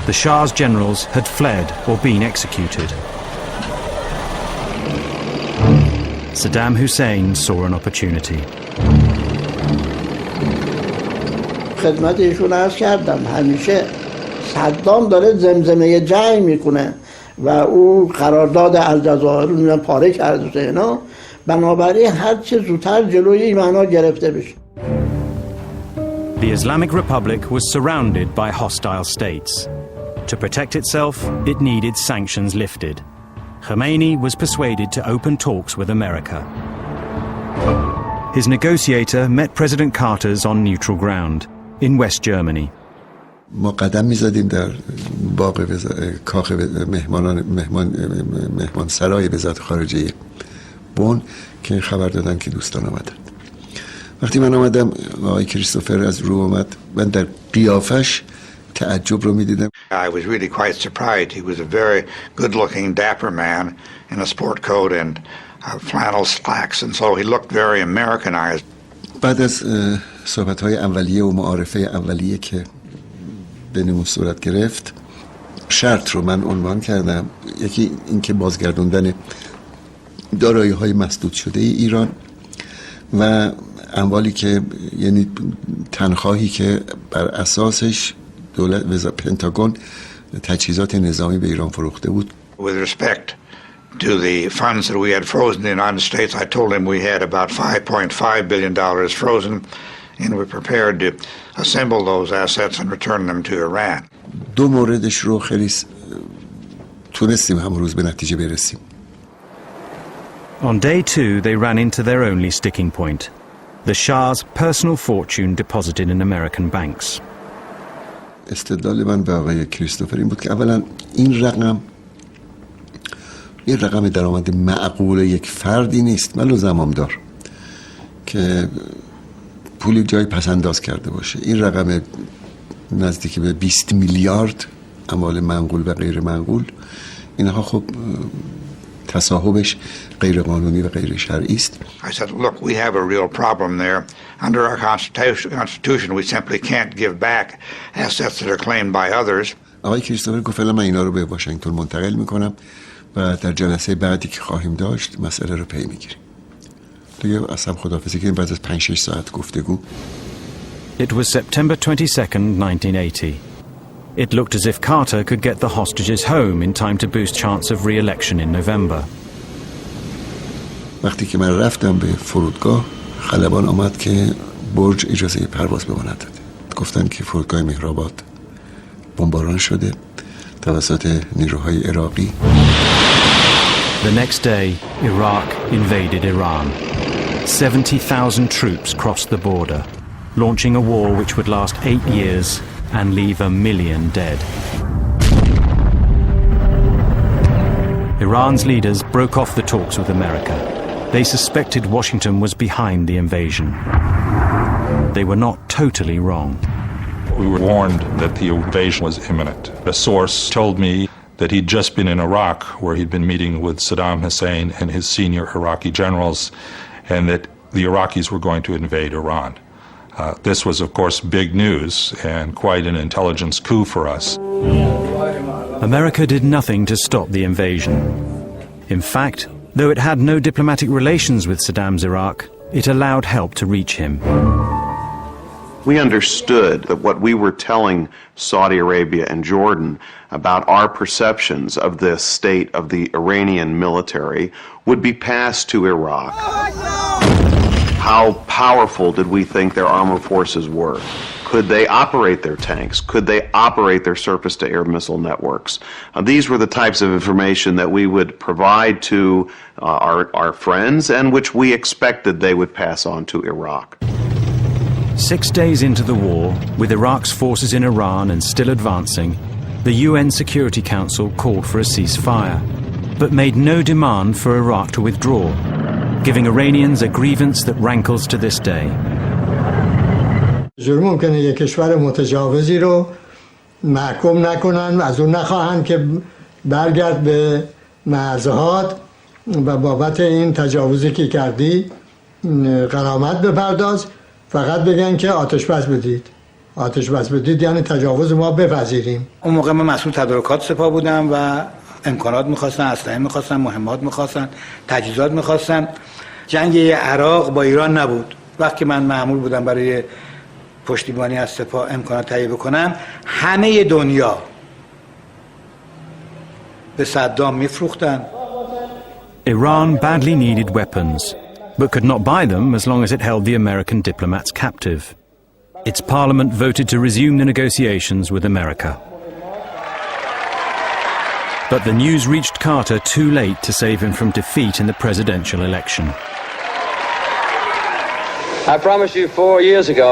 The Shah's generals had fled or been executed. Saddam Hussein saw an opportunity. خدمت ایشون عرض کردم همیشه صدام داره زمزمه جنگ میکنه و او قرارداد الجزایر رو پاره کرده اینا، بنابراین هر چه زودتر جلوی این معنا گرفته بشه. The Islamic Republic was surrounded by hostile states. To protect itself, it needed sanctions lifted. Khomeini was persuaded to open talks with America. His negotiator met President Carter's on neutral ground, in West Germany. ما قدم می‌زدیم در باغ کاخ مهمان سرای وزارت خارجه بن که خبر دادن که دوستان آمدن. وقتی من آمدم آقای کریستوفر از رو اومد، من در قیافش تعجب رو می‌دیدم. I was really quite surprised. He was a very good-looking, dapper man in a sport coat and flannel slacks, and so he looked very Americanized. بعد از صحبت‌های اولیه و معارفه اولیه که بینمون صورت گرفت، شرط رو من عنوان کردم. یکی اینکه بازگردوندن دارایی‌های مسدود شده ایران و اموالی که یعنی تنخواهی که بر اساسش دولت پنتاگون تجهیزات نظامی به ایران فروخته بود. With respect to the funds that we had frozen in the United States, I told him we had about $5.5 billion frozen, and we're prepared to assemble those assets and return them to Iran. دو موردش رو خیلی تونستیم همون روز به نتیجه برسیم. On day 2, they ran into their only sticking point, the Shah's personal fortune deposited in American banks. استدلال من به آقای کریستوفر این بود که اولا این رقم یه رقم درآمد معقول یک فردی نیست، من زمام دار که پولی جای پس انداز کرده باشه. این رقم نزدیک به 20 میلیارد اموال منقول و غیر منقول، اینها خب تصاحبش غیر قانونی و غیر شرعی است. I said, look, we have a real problem there. Under our constitution, we simply can't give back assets that are claimed by others. آقای کریستوفر گفت من اینا رو به واشنگتن منتقل میکنم و در جلسه بعدی که خواهیم داشت مسئله رو پی میگیریم. دیگه اصلا خداحافظی کردیم بعد از 5-6 ساعت گفتگو. It was September 22nd, 1980. It looked as if Carter could get the hostages home in time to boost chance of re-election in November. وقتی که من رفتم به فرودگاه خلبان آمد که برج اجازه پرواز به ما نداده. گفتن که فرودگاه مهرآباد بمباران شده توسط نیروهای عراقی. The next day, Iraq invaded Iran. 70,000 troops crossed the border, launching a war which would last 8 years and leave 1 million dead. Iran's leaders broke off the talks with America. They suspected Washington was behind the invasion. They were not totally wrong. We were warned that the invasion was imminent. A source told me that he'd just been in Iraq, where he'd been meeting with Saddam Hussein and his senior Iraqi generals, and that the Iraqis were going to invade Iran. This was, of course, big news and quite an intelligence coup for us. America did nothing to stop the invasion. In fact, though it had no diplomatic relations with Saddam's Iraq, it allowed help to reach him. We understood that what we were telling Saudi Arabia and Jordan about our perceptions of the state of the Iranian military would be passed to Iraq. How powerful did we think their armed forces were? Could they operate their tanks? Could they operate their surface-to-air missile networks? These were the types of information that we would provide to our friends and which we expected they would pass on to Iraq. 6 days into the war, with Iraq's forces in Iran and still advancing, the UN Security Council called for a ceasefire, but made no demand for Iraq to withdraw, giving Iranians a grievance that rankles to this day. ظاهر ممکنه یک کشور متجاوزی رو محکوم نکنن، از اون نخواهن که برگرد به مرزهات و بابت این تجاوزی که کردی غرامت بپرداز، فقط بگن که آتش بس بدید. آتش بس بدید یعنی تجاوز ما بپذیریم. اون موقع من مسئول تدارکات سپاه بودم و امکانات می‌خواستن، اسلحه می‌خواستن، مهمات می‌خواستن، تجهیزات می‌خواستن. جنگ عراق با ایران نبود. وقتی من مأمور بودم برای پشتیبانی از سپاه امکانات تهیه بکنم، همه دنیا به صدام میفروختن. Iran badly needed weapons, but could not buy them as long as it held the American diplomats captive. Its parliament voted to resume the negotiations with America. But the news reached Carter too late to save him from defeat in the presidential election. I promised you 4 years ago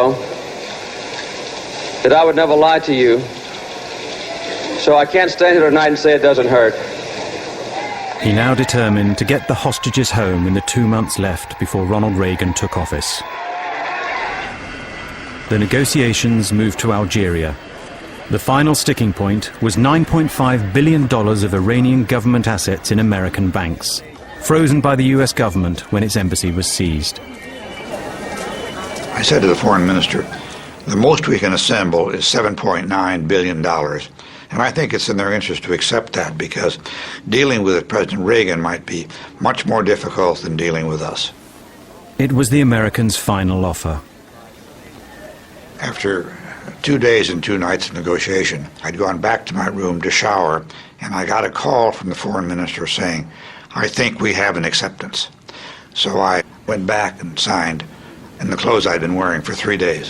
that I would never lie to you, so I can't stand here tonight and say it doesn't hurt. He now determined to get the hostages home in the 2 months left before Ronald Reagan took office. The negotiations moved to Algeria. The final sticking point was $9.5 billion of Iranian government assets in American banks, frozen by the US government when its embassy was seized. I said to the foreign minister, the most we can assemble is $7.9 billion. And I think it's in their interest to accept that because dealing with President Reagan might be much more difficult than dealing with us. It was the Americans' final offer. After 2 days and 2 nights of negotiation, I'd gone back to my room to shower, and I got a call from the foreign minister saying, I think we have an acceptance. So I went back and signed in the clothes I'd been wearing for 3 days.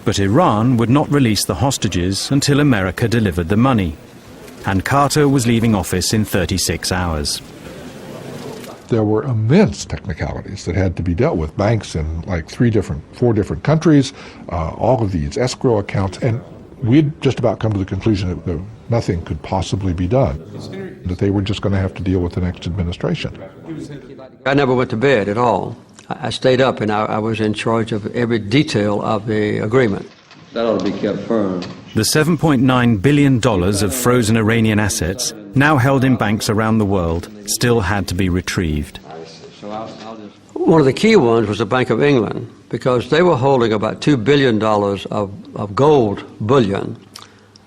But Iran would not release the hostages until America delivered the money, and Carter was leaving office in 36 hours. There were immense technicalities that had to be dealt with. Banks in like 4 different countries, all of these escrow accounts, and we'd just about come to the conclusion that nothing could possibly be done, that they were just going to have to deal with the next administration. I never went to bed at all. I stayed up and I was in charge of every detail of the agreement. That ought to be kept firm. The $7.9 billion of frozen Iranian assets, now held in banks around the world, still had to be retrieved. One of the key ones was the Bank of England, because they were holding about $2 billion of gold bullion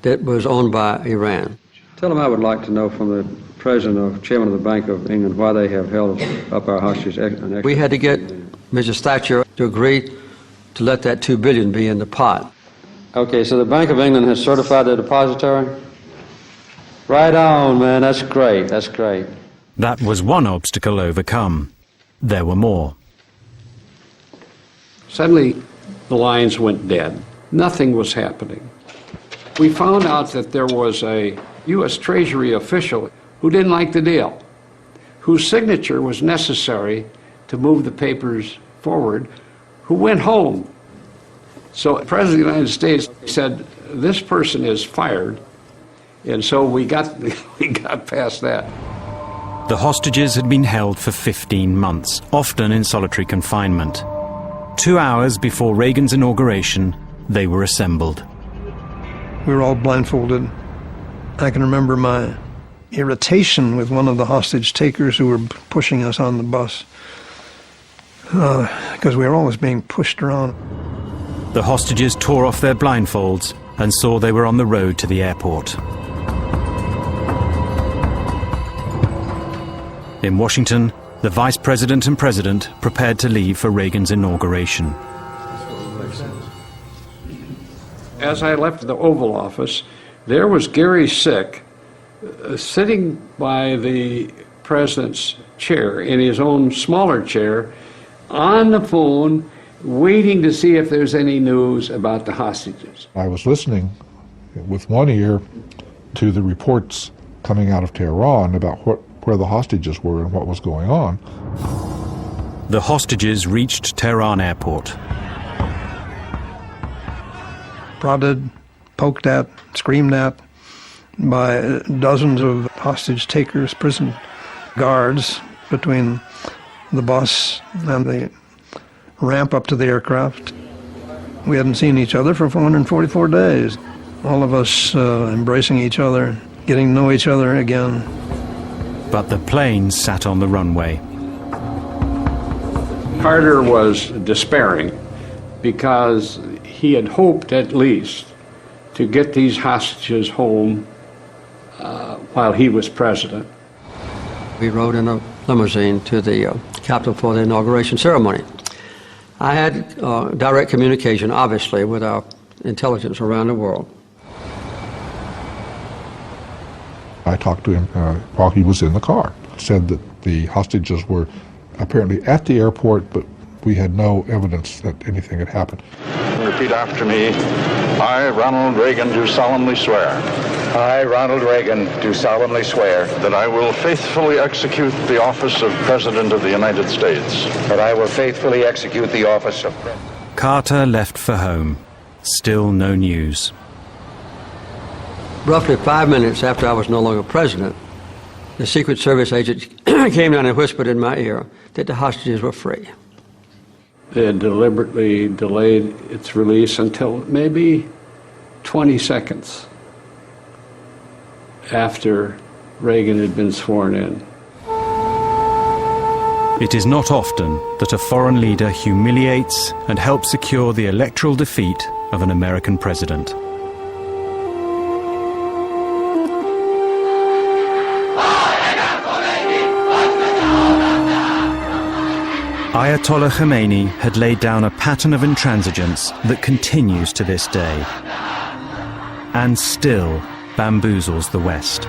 that was owned by Iran. Tell them I would like to know from the President or Chairman of the Bank of England why they have held up our hostages. We had to get Mrs. Thatcher to agree to let that $2 billion be in the pot. Okay, so the Bank of England has certified the depository? Right on, man. That's great. That's great. That was one obstacle overcome. There were more. Suddenly, the lines went dead. Nothing was happening. We found out that there was a U.S. Treasury official who didn't like the deal, whose signature was necessary to move the papers forward, who went home. So the President of the United States said, this person is fired, and so we got past that. The hostages had been held for 15 months, often in solitary confinement. 2 hours before Reagan's inauguration, they were assembled. We were all blindfolded. I can remember my irritation with one of the hostage takers who were pushing us on the bus, because we were always being pushed around. The hostages tore off their blindfolds and saw they were on the road to the airport. In Washington, the Vice President and President prepared to leave for Reagan's inauguration. As I left the Oval Office, there was Gary Sick sitting by the President's chair, in his own smaller chair, on the phone, waiting to see if there's any news about the hostages. I was listening with one ear to the reports coming out of Tehran about where the hostages were and what was going on. The hostages reached Tehran airport. Prodded, poked at, screamed at by dozens of hostage takers, prison guards between the bus and the ramp up to the aircraft. We hadn't seen each other for 444 days. All of us embracing each other, getting to know each other again. But the planes sat on the runway. Carter was despairing because he had hoped at least to get these hostages home while he was president. We rode in a limousine to the Capitol for the inauguration ceremony. I had direct communication, obviously, with our intelligence around the world. I talked to him while he was in the car. Said that the hostages were apparently at the airport, but we had no evidence that anything had happened. Repeat after me. I, Ronald Reagan, do solemnly swear. I, Ronald Reagan, do solemnly swear that I will faithfully execute the office of President of the United States. That I will faithfully execute the office of President. Carter left for home. Still no news. Roughly 5 minutes after I was no longer president, the Secret Service agent came down and whispered in my ear that the hostages were free. They had deliberately delayed its release until maybe 20 seconds after Reagan had been sworn in. It is not often that a foreign leader humiliates and helps secure the electoral defeat of an American president. Ayatollah Khomeini had laid down a pattern of intransigence that continues to this day, and still bamboozles the West.